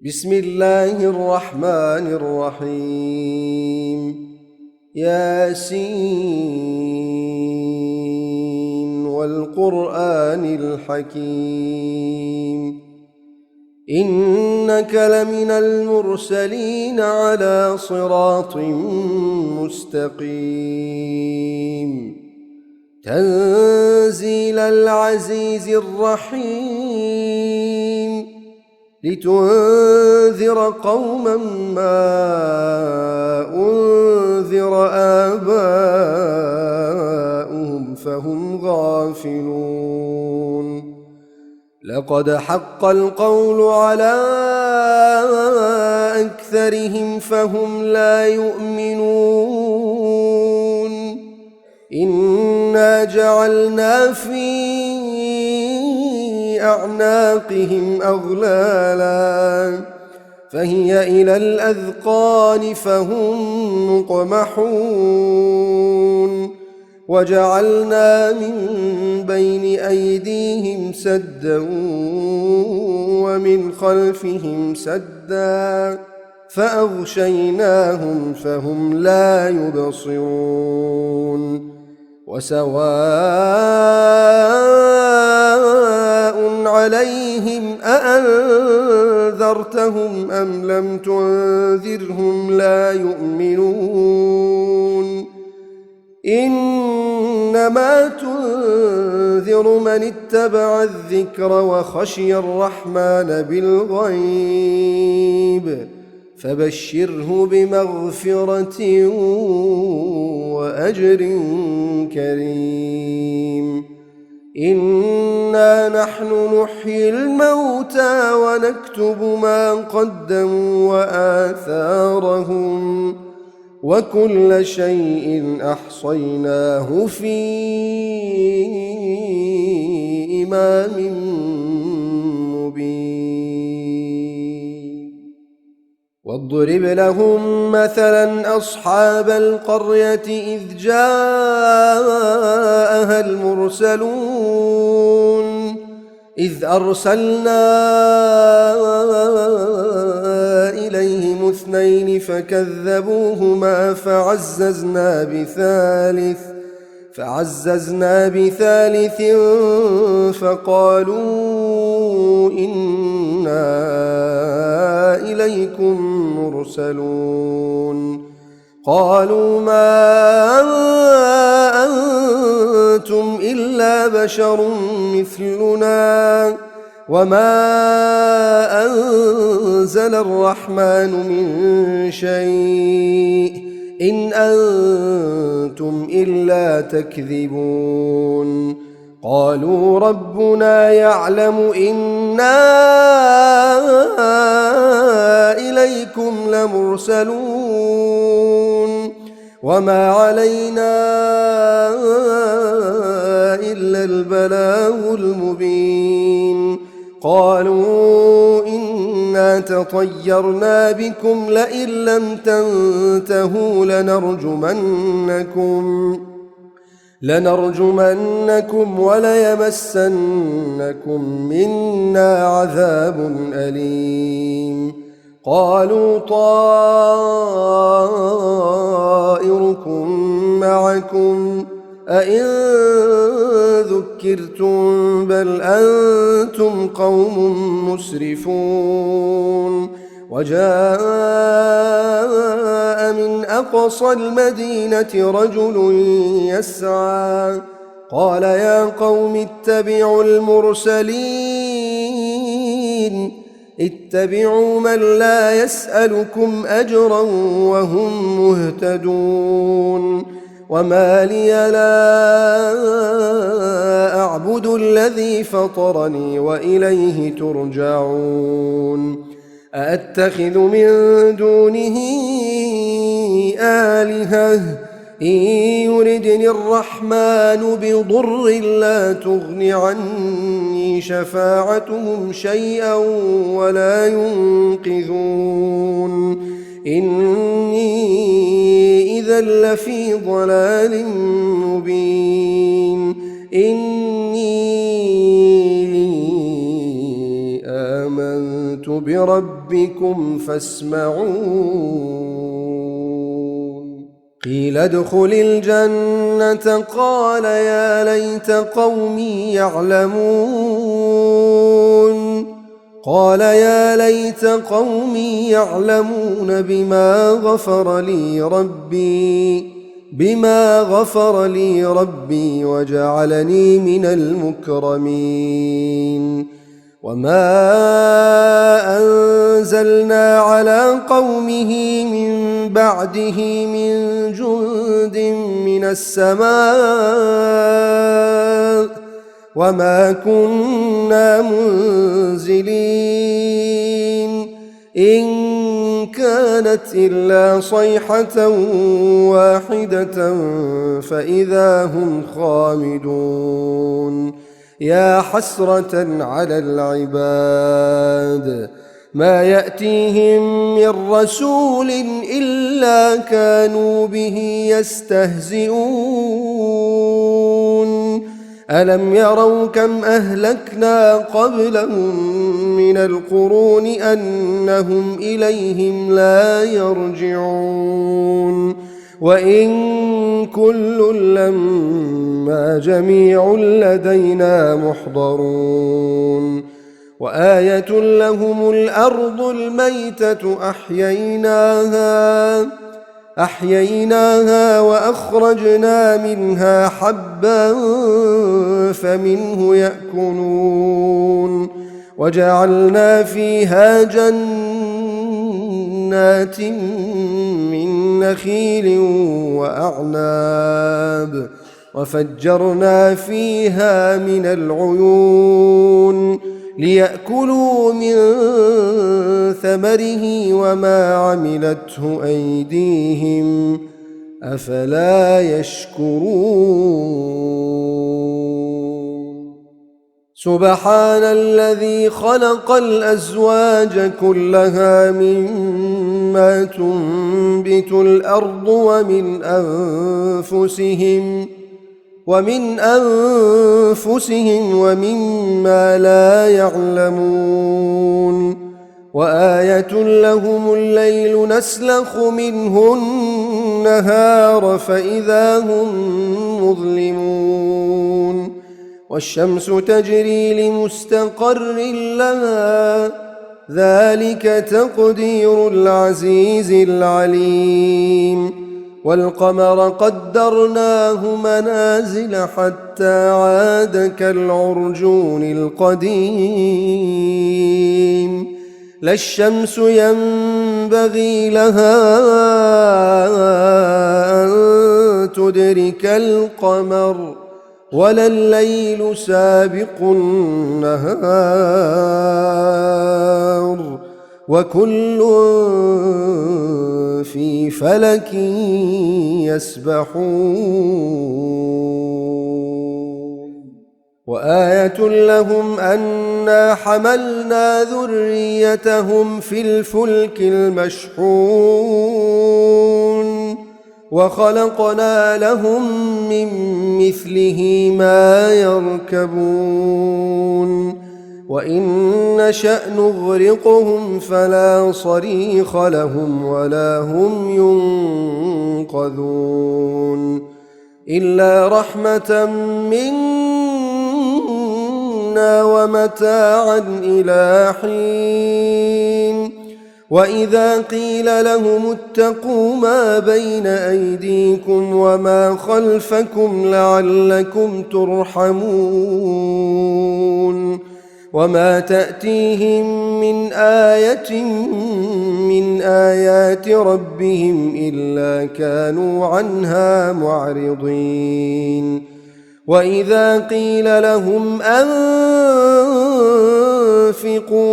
بسم الله الرحمن الرحيم ياسين والقرآن الحكيم إنك لمن المرسلين على صراط مستقيم تنزيل العزيز الرحيم لتنذر قوما ما أنذر آباؤهم فهم غافلون لقد حق القول على أكثرهم فهم لا يؤمنون إنا جعلنا في أعناقهم أغلالا فهي إلى الأذقان فهم مقمحون وجعلنا من بين أيديهم سدا ومن خلفهم سدا فأغشيناهم فهم لا يبصرون وسواء عليهم أأنذرتهم أم لم تنذرهم لا يؤمنون إنما تنذر من اتبع الذكر وخشي الرحمن بالغيب فبشره بمغفرة وأجر كريم إنا نحن نحيي الموتى ونكتب ما قدموا وآثارهم وكل شيء أحصيناه في إمام مبين واضرب لهم مثلا أصحاب القرية إذ جاءها المرسلون إذ أرسلنا إليهم اثنين فكذبوهما فعززنا بثالث فقالوا إنا إليكم مرسلون قالوا ما أنتم إلا بشر مثلنا وما أنزل الرحمن من شيء إن أنتم إلا تكذبون قالوا ربنا يعلم إنا إليكم لمرسلون وما علينا إلا البلاغ المبين قالوا إنا تطيرنا بكم لئن لم تنتهوا لنرجمنكم وليمسنكم منا عذاب أليم قالوا طائركم معكم أئن ذكرتم بل أنتم قوم مسرفون وجاء من أقصى المدينة رجل يسعى قال يا قوم اتبعوا اتبعوا من لا يسألكم أجرا وهم مهتدون وما لي لا أعبد الذي فطرني وإليه ترجعون أأتخذ من دونه آلهة إن يردني الرحمن بضر لا تغن عني شفاعتهم شيئا ولا ينقذون إني إذا لفي ضلال مبين إني آمنت بربكم فاسمعون. قيل ادخل الجنة قال يا ليت قومي يعلمون. قال يا ليت قومي يعلمون بما غفر لي ربي وجعلني من المكرمين. وما أنزلنا على قومه من بعده من جند من السماء وما كنا منزلين إن كانت إلا صيحة واحدة فإذا هم خامدون. يا حسرة على العباد ما يأتيهم من رسول إلا كانوا به يستهزئون. ألم يروا كم أهلكنا قبلهم من القرون أنهم إليهم لا يرجعون. وإن كل لما جميع لدينا محضرون. وآية لهم الأرض الميتة أحييناها وأخرجنا منها حبا فمنه يأكلون. وجعلنا فيها جنات من نخيل وأعناب وفجرنا فيها من العيون ليأكلوا من ثمره وما عملته أيديهم أفلا يشكرون. سبحان الذي خلق الأزواج كلها مما تنبت الأرض ومن أنفسهم ومما لا يعلمون. وآية لهم الليل نسلخ منه النهار فإذا هم مظلمون. والشمس تجري لمستقر لها ذلك تقدير العزيز العليم. والقمر قدرناه منازل حتى عاد كالعرجون القديم. لا الشمس ينبغي لها أن تدرك القمر ولا الليل سابق النهار وكل في فلك يسبحون. وآية لهم أنا حملنا ذريتهم في الفلك المشحون وخلقنا لهم من مثله ما يركبون. وإن نشأ نغرقهم فلا صريخ لهم ولا هم ينقذون إلا رحمة منا ومتاعا إلى حين. وإذا قيل لهم اتقوا ما بين أيديكم وما خلفكم لعلكم ترحمون. وما تأتيهم من آية من آيات ربهم إلا كانوا عنها معرضين. وإذا قيل لهم أنفقوا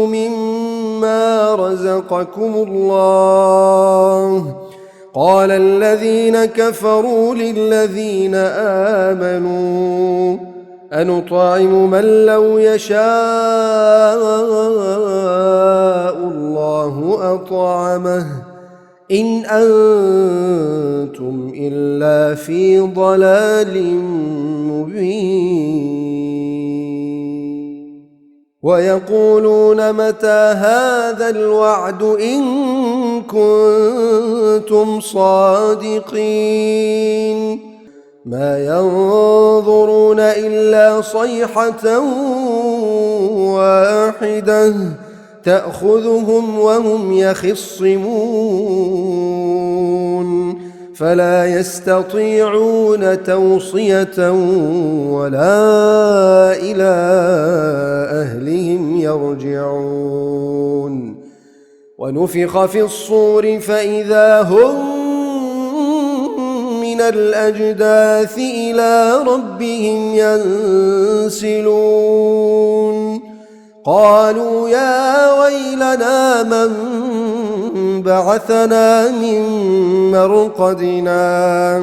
مما رزقكم الله قال الذين كفروا للذين آمنوا أنطعم من لو يشاء الله أطعمه إن أنتم إلا في ضلال مبين. ويقولون متى هذا الوعد إن كنتم صادقين ما ينظرون إلا صيحة واحدة تأخذهم وهم يخصمون فلا يستطيعون توصية ولا إلى أهلهم يرجعون ونفخ في الصور فإذا هم من الأجداث إلى ربهم ينسلون قالوا يا ويلنا من بعثنا من مرقدنا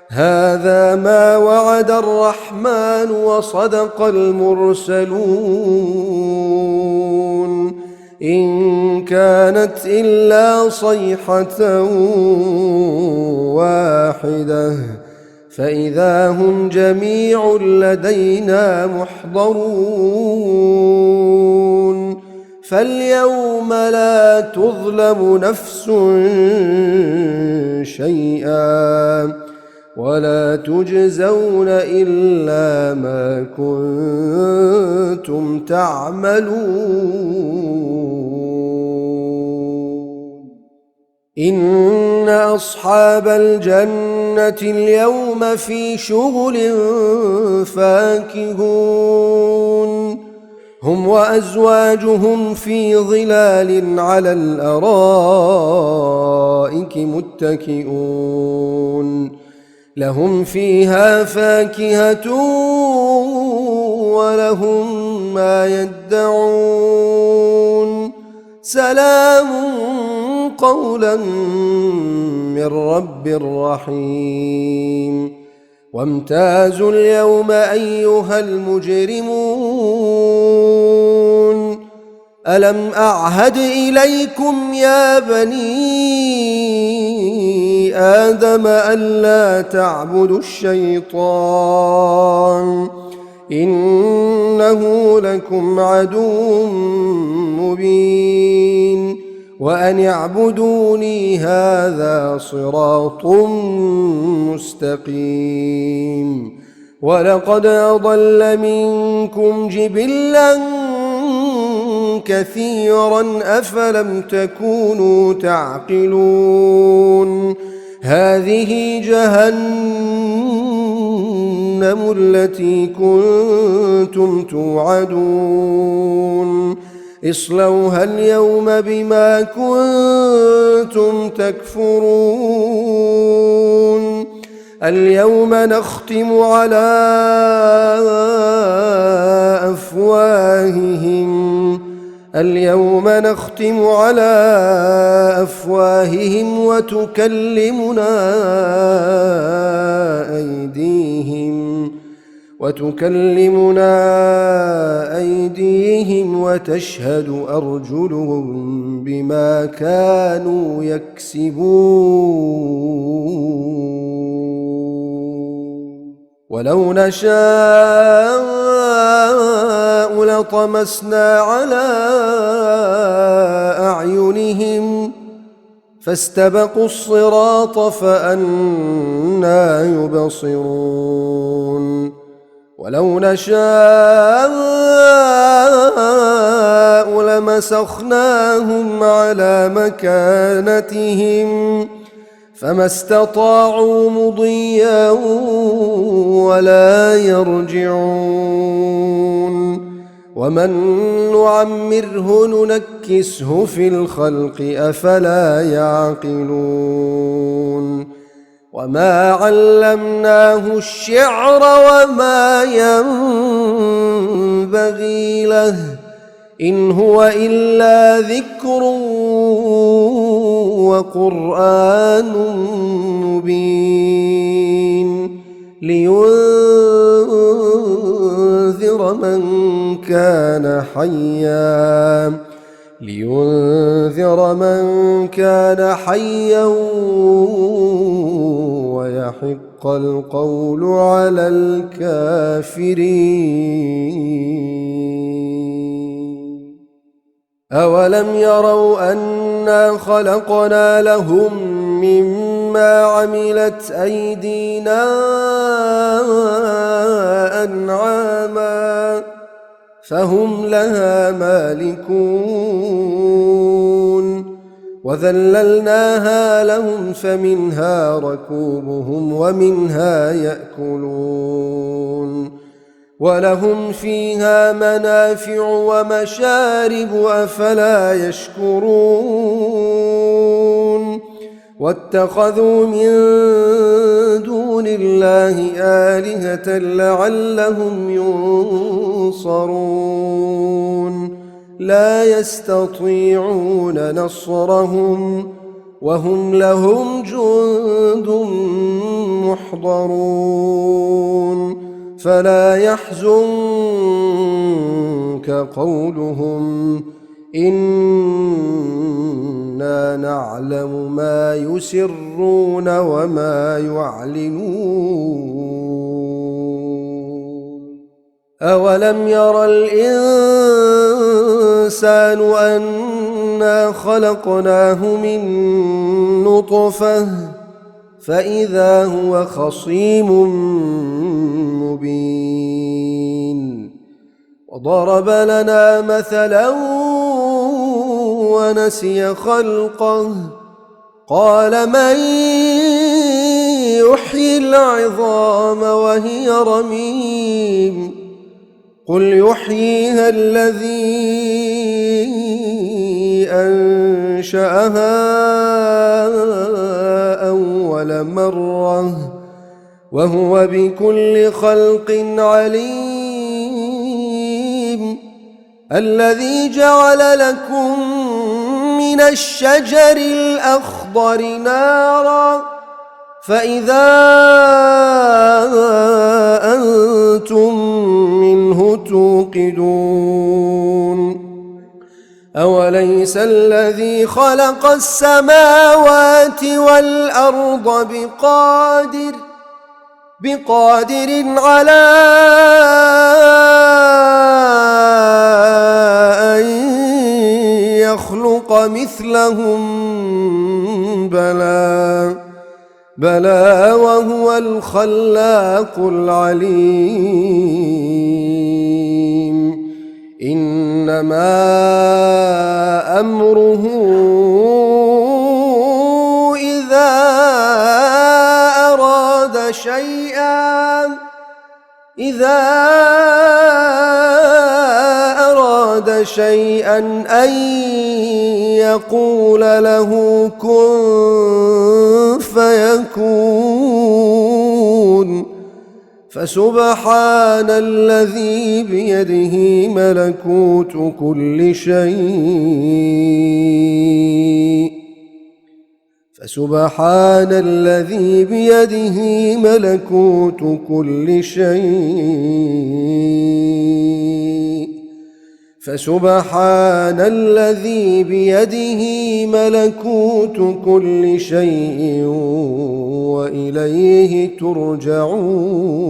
هذا ما وعد الرحمن وصدق المرسلون إن كانت إلا صيحة واحدة فإذا هم جميع لدينا محضرون فاليوم لا تظلم نفس شيئا ولا تجزون إلا ما كنتم تعملون إن أصحاب الجنة اليوم في شغل فاكهون هم وأزواجهم في ظلال على الأرائك متكئون لهم فيها فاكهة ولهم ما يدعون سلام قولا من رب رحيم وامتازوا اليوم أيها المجرمون ألم أعهد إليكم يا بني آدم ألا تعبدوا الشيطان إنه لكم عدو مبين وأن اعبدوني هذا صراط مستقيم ولقد أضل منكم جبلا كثيرا أفلم تكونوا تعقلون هذه جهنم التي كنتم توعدون اصلوها اليوم بما كنتم تكفرون اليوم نختم على أفواههم وتكلمنا أيديهم وتشهد أرجلهم بما كانوا يكسبون ولو نشاء لطمسنا على أعينهم فاستبقوا الصراط فأنى يبصرون ولو نشاء لمسخناهم على مكانتهم فما استطاعوا مضيا ولا يرجعون ومن نعمره ننكسه في الخلق أفلا يعقلون وما علمناه الشعر وما ينبغي له إن هو إلا ذكر وقرآن مبين لينذر من كان حيا ويحق القول على الكافرين. أولم يروا أنا خلقنا لهم مما عملت أيدينا أنعاما فهم لها مالكون وذللناها لهم فمنها ركوبهم ومنها يأكلون ولهم فيها منافع ومشارب أفلا يشكرون واتخذوا من دون الله آلهة لعلهم ينصرون لا يستطيعون نصرهم وهم لهم جند محضرون فلا يحزنك قولهم إنا نعلم ما يسرون وما يعلنون أولم ير الإنسان أنا خلقناه من نطفة فإذا هو خصيم مبين وضرب لنا مثلا ونسي خلقه قال من يحيي العظام وهي رميم قل يحييها الذي أنشأها أول مرة وهو بكل خلق عليم الذي جعل لكم من الشجر الأخضر نارا فإذا أنتم منه توقدون أوليس الذي خلق السماوات والأرض بقادر على أن يخلق مثلهم بلى وهو الخلاق العليم إنما أمره إذا أراد شيئا أن يقول له كن فيكون فسبحان الذي بيده ملكوت كل شيء فسبحان الذي بيده ملكوت كل شيء فسبحان الذي بيده ملكوت كل شيء وإليه ترجعون.